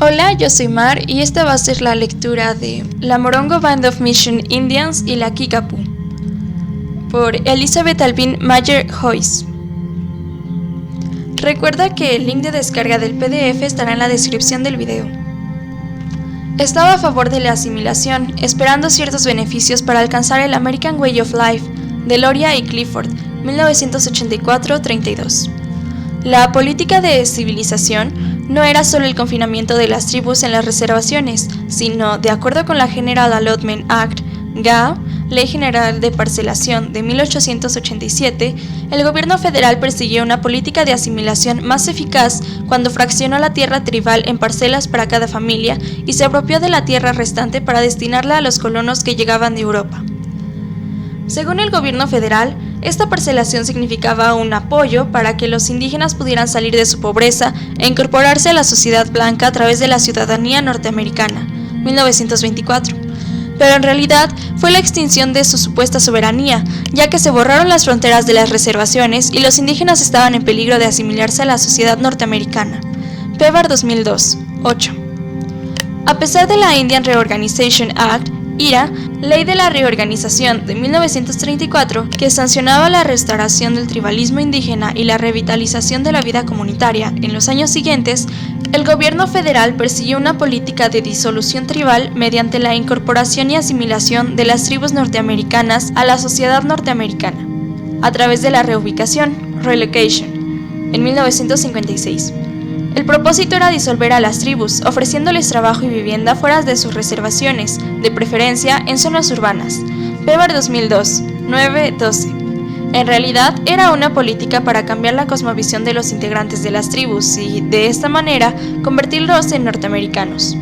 Hola, yo soy Mar y esta va a ser la lectura de La Morongo Band of Mission Indians y la Kickapoo por Elizabeth Alvin Mayer Joyce. Recuerda que el link de descarga del PDF estará en la descripción del video. Estaba a favor de la asimilación, esperando ciertos beneficios para alcanzar el American Way of Life, de Loria y Clifford, 1984-32. La política de civilización no era solo el confinamiento de las tribus en las reservaciones, sino, de acuerdo con la General Allotment Act, GA, Ley General de Parcelación de 1887, el gobierno federal persiguió una política de asimilación más eficaz cuando fraccionó la tierra tribal en parcelas para cada familia y se apropió de la tierra restante para destinarla a los colonos que llegaban de Europa. Según el gobierno federal, esta parcelación significaba un apoyo para que los indígenas pudieran salir de su pobreza e incorporarse a la sociedad blanca a través de la ciudadanía norteamericana, 1924. Pero en realidad fue la extinción de su supuesta soberanía, ya que se borraron las fronteras de las reservaciones y los indígenas estaban en peligro de asimilarse a la sociedad norteamericana. Pevar 2002, 8. A pesar de la Indian Reorganization Act, IRA, Ley de la Reorganización de 1934, que sancionaba la restauración del tribalismo indígena y la revitalización de la vida comunitaria en los años siguientes, el gobierno federal persiguió una política de disolución tribal mediante la incorporación y asimilación de las tribus norteamericanas a la sociedad norteamericana, a través de la reubicación, relocation, en 1956. El propósito era disolver a las tribus, ofreciéndoles trabajo y vivienda fuera de sus reservaciones, de preferencia en zonas urbanas. Pevar 2002, 9-12. En realidad, era una política para cambiar la cosmovisión de los integrantes de las tribus y, de esta manera, convertirlos en norteamericanos.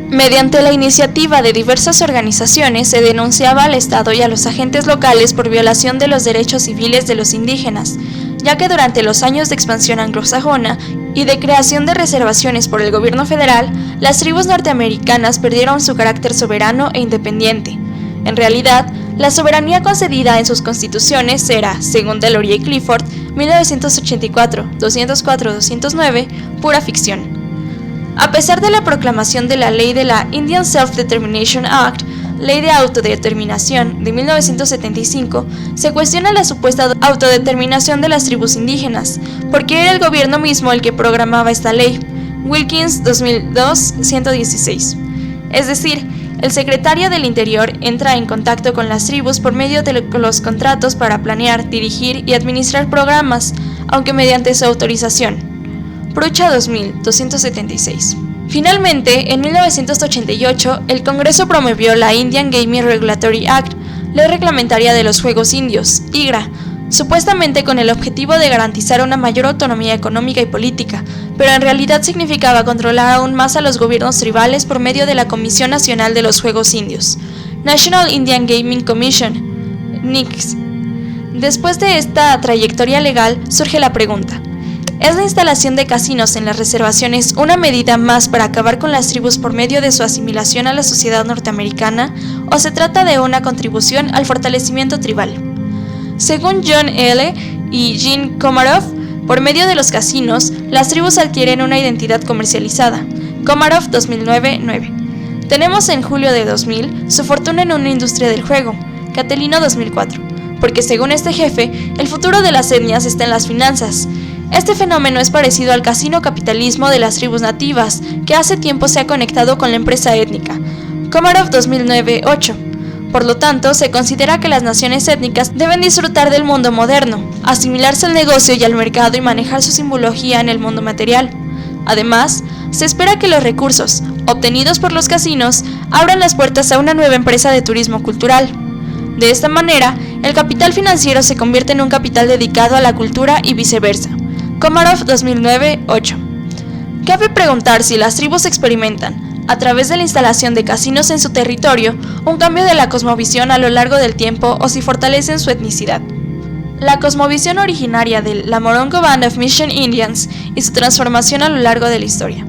Mediante la iniciativa de diversas organizaciones se denunciaba al Estado y a los agentes locales por violación de los derechos civiles de los indígenas, ya que durante los años de expansión anglosajona y de creación de reservaciones por el gobierno federal, las tribus norteamericanas perdieron su carácter soberano e independiente. En realidad, la soberanía concedida en sus constituciones era, según Loria y Clifford, 1984, 204-209, pura ficción. A pesar de la proclamación de la ley de la Indian Self-Determination Act, Ley de Autodeterminación de 1975, se cuestiona la supuesta autodeterminación de las tribus indígenas, porque era el gobierno mismo el que programaba esta ley. Wilkins 2002, 116. Es decir, el secretario del Interior entra en contacto con las tribus por medio de los contratos para planear, dirigir y administrar programas, aunque mediante su autorización. Prucha 2000, 276. Finalmente, en 1988, el Congreso promovió la Indian Gaming Regulatory Act, Ley Reglamentaria de los Juegos Indios, IGRA, supuestamente con el objetivo de garantizar una mayor autonomía económica y política, pero en realidad significaba controlar aún más a los gobiernos tribales por medio de la Comisión Nacional de los Juegos Indios, National Indian Gaming Commission, NICS. Después de esta trayectoria legal, surge la pregunta: ¿es la instalación de casinos en las reservaciones una medida más para acabar con las tribus por medio de su asimilación a la sociedad norteamericana, o se trata de una contribución al fortalecimiento tribal? Según John L. y Jean Komarov, por medio de los casinos, las tribus adquieren una identidad comercializada. Komarov 2009-9. Tenemos en julio de 2000 su fortuna en una industria del juego. Catelino 2004. Porque según este jefe, el futuro de las etnias está en las finanzas. Este fenómeno es parecido al casino capitalismo de las tribus nativas, que hace tiempo se ha conectado con la empresa étnica. Komarov 2009-8. Por lo tanto, se considera que las naciones étnicas deben disfrutar del mundo moderno, asimilarse al negocio y al mercado y manejar su simbología en el mundo material. Además, se espera que los recursos, obtenidos por los casinos, abran las puertas a una nueva empresa de turismo cultural. De esta manera, el capital financiero se convierte en un capital dedicado a la cultura y viceversa. Komarov 2009-8. Cabe preguntar si las tribus experimentan, a través de la instalación de casinos en su territorio, un cambio de la cosmovisión a lo largo del tiempo o si fortalecen su etnicidad. La cosmovisión originaria de la Morongo Band of Mission Indians y su transformación a lo largo de la historia.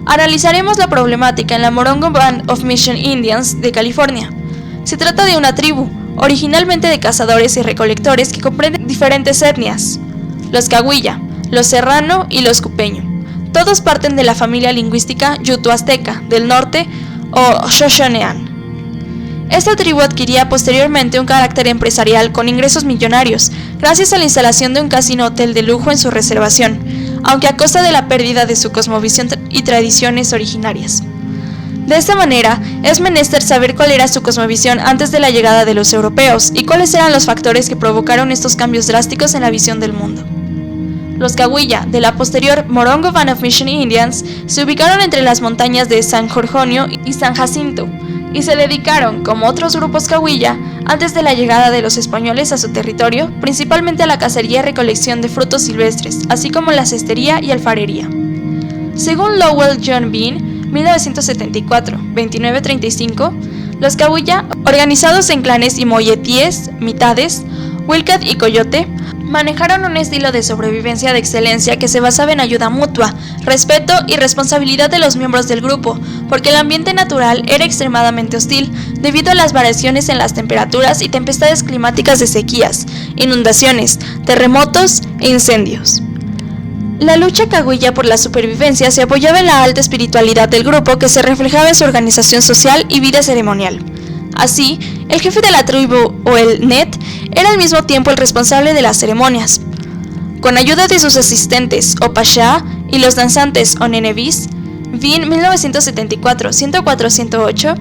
Analizaremos la problemática en la Morongo Band of Mission Indians de California. Se trata de una tribu, originalmente de cazadores y recolectores que comprenden diferentes etnias: los cahuilla, los serrano y los cupeño, todos parten de la familia lingüística yuto-azteca del norte o Shoshonean. Esta tribu adquiría posteriormente un carácter empresarial con ingresos millonarios, gracias a la instalación de un casino hotel de lujo en su reservación, aunque a costa de la pérdida de su cosmovisión y tradiciones originarias. De esta manera, es menester saber cuál era su cosmovisión antes de la llegada de los europeos y cuáles eran los factores que provocaron estos cambios drásticos en la visión del mundo. Los Cahuilla, de la posterior Morongo Band of Mission Indians, se ubicaron entre las montañas de San Jorjonio y San Jacinto, y se dedicaron, como otros grupos Cahuilla, antes de la llegada de los españoles a su territorio, principalmente a la cacería y recolección de frutos silvestres, así como la cestería y alfarería. Según Lowell John Bean, 1974, 2935, los Cahuilla, organizados en clanes y moyetíes, mitades, Wilcat y Coyote, manejaron un estilo de sobrevivencia de excelencia que se basaba en ayuda mutua, respeto y responsabilidad de los miembros del grupo, porque el ambiente natural era extremadamente hostil debido a las variaciones en las temperaturas y tempestades climáticas de sequías, inundaciones, terremotos e incendios. La lucha cahuilla por la supervivencia se apoyaba en la alta espiritualidad del grupo que se reflejaba en su organización social y vida ceremonial. Así, el jefe de la tribu, o el Net, era al mismo tiempo el responsable de las ceremonias. Con ayuda de sus asistentes, o Pasha, y los danzantes, o Nenevis, Bean 1974, 104-108,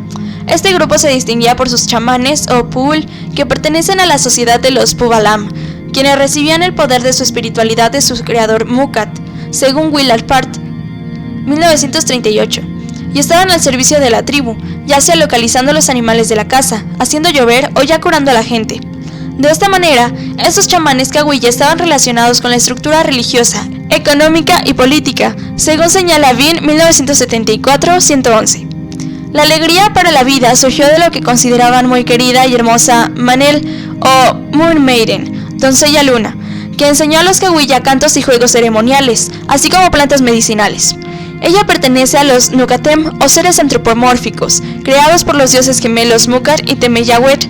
este grupo se distinguía por sus chamanes, o Pul, que pertenecen a la sociedad de los Pubalam, quienes recibían el poder de su espiritualidad de su creador Mucat, según Willard Part, 1938, y estaban al servicio de la tribu, ya sea localizando los animales de la casa, haciendo llover o ya curando a la gente. De esta manera, estos chamanes cahuilla estaban relacionados con la estructura religiosa, económica y política, según señala Bean 1974-111. La alegría para la vida surgió de lo que consideraban muy querida y hermosa Manel o Moon Maiden, doncella luna, que enseñó a los cahuilla cantos y juegos ceremoniales, así como plantas medicinales. Ella pertenece a los Nukatem o seres antropomórficos, creados por los dioses gemelos Mucat y Temeyawet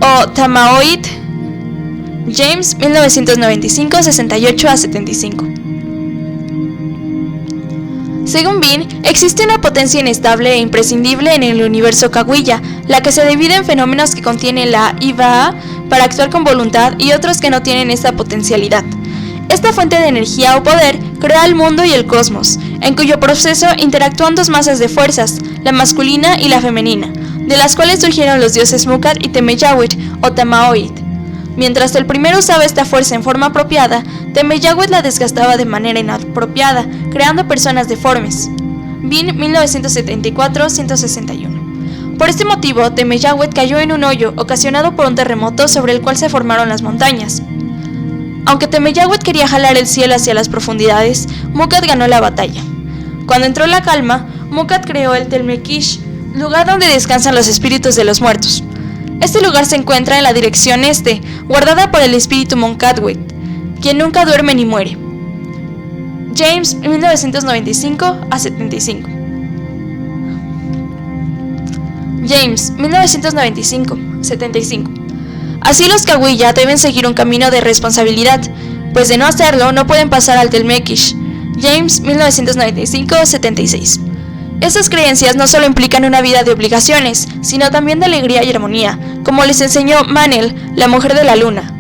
o Tamaoid. James 1995, 68-75. Según Bean, existe una potencia inestable e imprescindible en el universo cahuilla, la que se divide en fenómenos que contienen la Iva para actuar con voluntad y otros que no tienen esta potencialidad. Esta fuente de energía o poder crea el mundo y el cosmos, en cuyo proceso interactúan dos masas de fuerzas, la masculina y la femenina, de las cuales surgieron los dioses Mucat y Temeyawet o Tamaoid. Mientras el primero usaba esta fuerza en forma apropiada, Temeyawet la desgastaba de manera inapropiada, creando personas deformes. Bean 1974-161. Por este motivo, Temeyawet cayó en un hoyo ocasionado por un terremoto sobre el cual se formaron las montañas. Aunque Temeyawet quería jalar el cielo hacia las profundidades, Mucat ganó la batalla. Cuando entró la calma, Mucat creó el Telmekish, lugar donde descansan los espíritus de los muertos. Este lugar se encuentra en la dirección este, guardada por el espíritu Moncatwet, quien nunca duerme ni muere. James 1995-75. James 1995-75. Así los cahuilla deben seguir un camino de responsabilidad, pues de no hacerlo no pueden pasar al Telmekish. James 1995-76. Estas creencias no solo implican una vida de obligaciones, sino también de alegría y armonía, como les enseñó Manel, la mujer de la luna.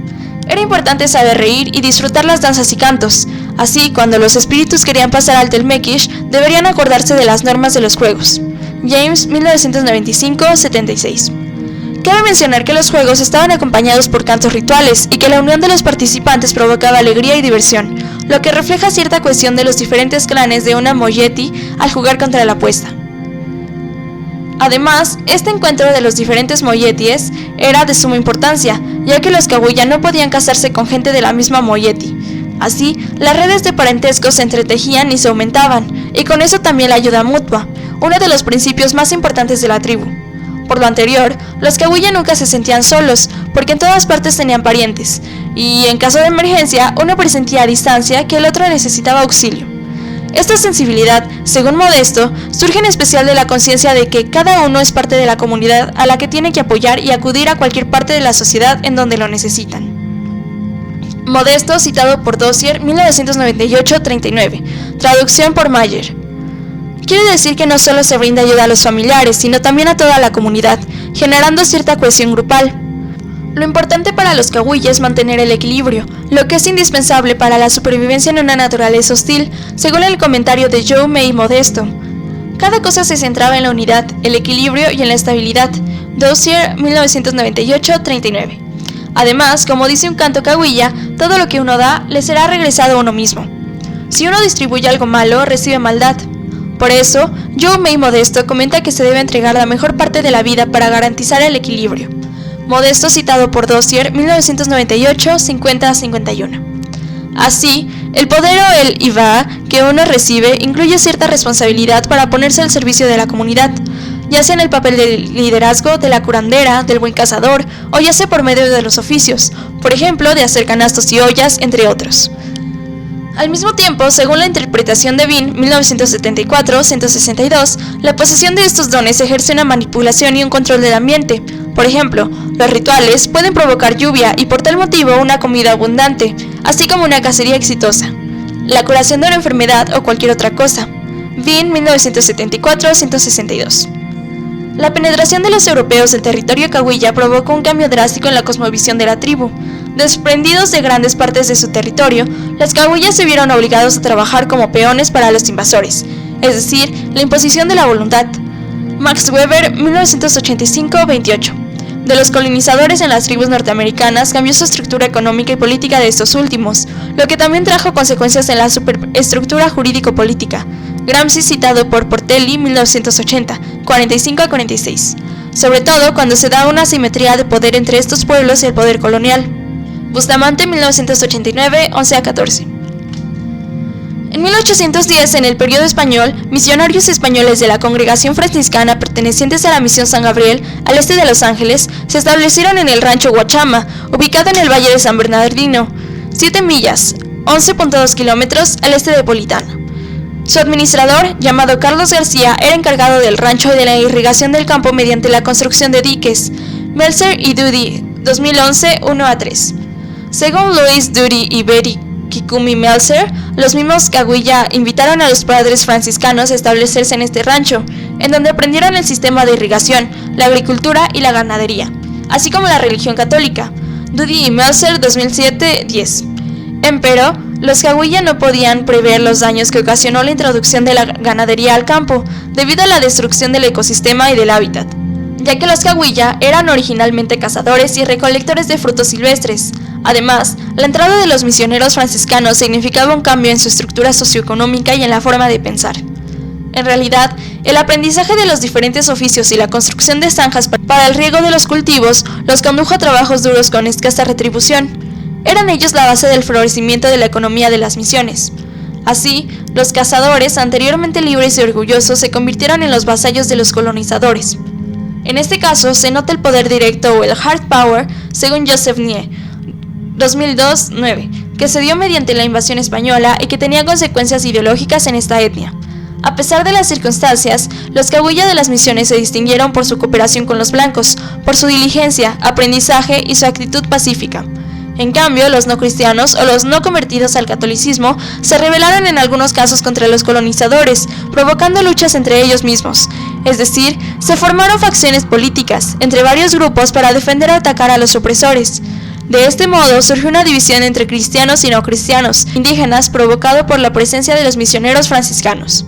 Era importante saber reír y disfrutar las danzas y cantos. Así, cuando los espíritus querían pasar al Telmekish, deberían acordarse de las normas de los juegos. James 1995-76. Cabe mencionar que los juegos estaban acompañados por cantos rituales y que la unión de los participantes provocaba alegría y diversión, lo que refleja cierta cohesión de los diferentes clanes de una moyeti al jugar contra la apuesta. Además, este encuentro de los diferentes moyeties era de suma importancia, ya que los cahuilla no podían casarse con gente de la misma moyeti. Así, las redes de parentesco se entretejían y se aumentaban, y con eso también la ayuda mutua, uno de los principios más importantes de la tribu. Por lo anterior, los cahuilla nunca se sentían solos, porque en todas partes tenían parientes, y en caso de emergencia, uno presentía a distancia que el otro necesitaba auxilio. Esta sensibilidad, según Modesto, surge en especial de la conciencia de que cada uno es parte de la comunidad a la que tiene que apoyar y acudir a cualquier parte de la sociedad en donde lo necesitan. Modesto, citado por Dozier, 1998-39. Traducción por Mayer. Quiere decir que no solo se brinda ayuda a los familiares, sino también a toda la comunidad, generando cierta cohesión grupal. Lo importante para los cahuilla es mantener el equilibrio, lo que es indispensable para la supervivencia en una naturaleza hostil, según el comentario de Joe May Modesto. Cada cosa se centraba en la unidad, el equilibrio y en la estabilidad. Dozier, 1998-39. Además, como dice un canto cahuilla, todo lo que uno da le será regresado a uno mismo. Si uno distribuye algo malo, recibe maldad. Por eso, Joe May Modesto comenta que se debe entregar la mejor parte de la vida para garantizar el equilibrio. Modesto, citado por Dozier, 1998-50-51. Así, el poder o el IVA que uno recibe incluye cierta responsabilidad para ponerse al servicio de la comunidad, ya sea en el papel de liderazgo, de la curandera, del buen cazador, o ya sea por medio de los oficios, por ejemplo, de hacer canastos y ollas, entre otros. Al mismo tiempo, según la interpretación de Bean, 1974-162, la posesión de estos dones ejerce una manipulación y un control del ambiente. Por ejemplo, los rituales pueden provocar lluvia y por tal motivo una comida abundante, así como una cacería exitosa, la curación de una enfermedad o cualquier otra cosa. Bean, 1974-162. La penetración de los europeos del territorio cahuilla provocó un cambio drástico en la cosmovisión de la tribu. Desprendidos de grandes partes de su territorio, los cahuillas se vieron obligados a trabajar como peones para los invasores, es decir, la imposición de la voluntad. Max Weber, 1985-28. De los colonizadores en las tribus norteamericanas cambió su estructura económica y política de estos últimos, lo que también trajo consecuencias en la superestructura jurídico-política. Gramsci, citado por Portelli, 1980, 45-46. Sobre todo cuando se da una asimetría de poder entre estos pueblos y el poder colonial. Bustamante, 1989, 11-14. En 1810, en el periodo español, misionarios españoles de la congregación franciscana pertenecientes a la misión San Gabriel, al este de Los Ángeles, se establecieron en el rancho Guachama, ubicado en el valle de San Bernardino, 7 millas, 11.2 kilómetros al este de Politano. Su administrador, llamado Carlos García, era encargado del rancho y de la irrigación del campo mediante la construcción de diques. Meltzer y Doody, 2011, 1-3. Según Louis Doody y Betty Kikumi Meltzer, los mismos cahuilla invitaron a los padres franciscanos a establecerse en este rancho, en donde aprendieron el sistema de irrigación, la agricultura y la ganadería, así como la religión católica. Doody y Meltzer, 2007-10. Empero, los cahuilla no podían prever los daños que ocasionó la introducción de la ganadería al campo, debido a la destrucción del ecosistema y del hábitat, ya que los cahuilla eran originalmente cazadores y recolectores de frutos silvestres. Además, la entrada de los misioneros franciscanos significaba un cambio en su estructura socioeconómica y en la forma de pensar. En realidad, el aprendizaje de los diferentes oficios y la construcción de zanjas para el riego de los cultivos los condujo a trabajos duros con escasa retribución. Eran ellos la base del florecimiento de la economía de las misiones. Así, los cazadores, anteriormente libres y orgullosos, se convirtieron en los vasallos de los colonizadores. En este caso, se nota el poder directo o el hard power, según Joseph Nye, 2002-9, que se dio mediante la invasión española y que tenía consecuencias ideológicas en esta etnia. A pesar de las circunstancias, los cahuilla de las misiones se distinguieron por su cooperación con los blancos, por su diligencia, aprendizaje y su actitud pacífica. En cambio, los no cristianos o los no convertidos al catolicismo se rebelaron en algunos casos contra los colonizadores, provocando luchas entre ellos mismos. Es decir, se formaron facciones políticas entre varios grupos para defender o atacar a los opresores. De este modo surgió una división entre cristianos y no cristianos, indígenas, provocado por la presencia de los misioneros franciscanos.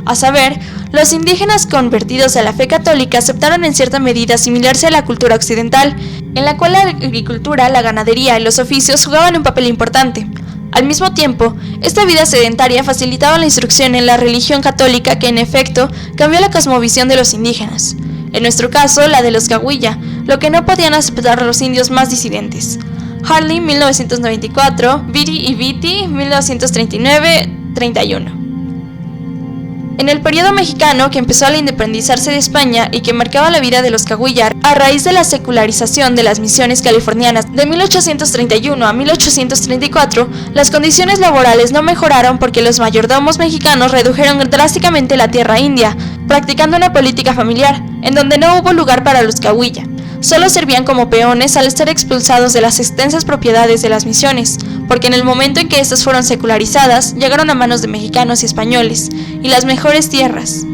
A saber, los indígenas convertidos a la fe católica aceptaron en cierta medida asimilarse a la cultura occidental, en la cual la agricultura, la ganadería y los oficios jugaban un papel importante. Al mismo tiempo, esta vida sedentaria facilitaba la instrucción en la religión católica que en efecto cambió la cosmovisión de los indígenas. En nuestro caso, la de los cahuilla, lo que no podían aceptar los indios más disidentes. Harley, 1994, Beatty y Beatty, 1939-31. En el periodo mexicano que empezó al independizarse de España y que marcaba la vida de los cahuilla a raíz de la secularización de las misiones californianas de 1831 a 1834, las condiciones laborales no mejoraron porque los mayordomos mexicanos redujeron drásticamente la tierra india, practicando una política familiar, en donde no hubo lugar para los cahuilla. solo servían como peones al ser expulsados de las extensas propiedades de las misiones, porque en el momento en que estas fueron secularizadas, llegaron a manos de mexicanos y españoles, y las mejores tierras.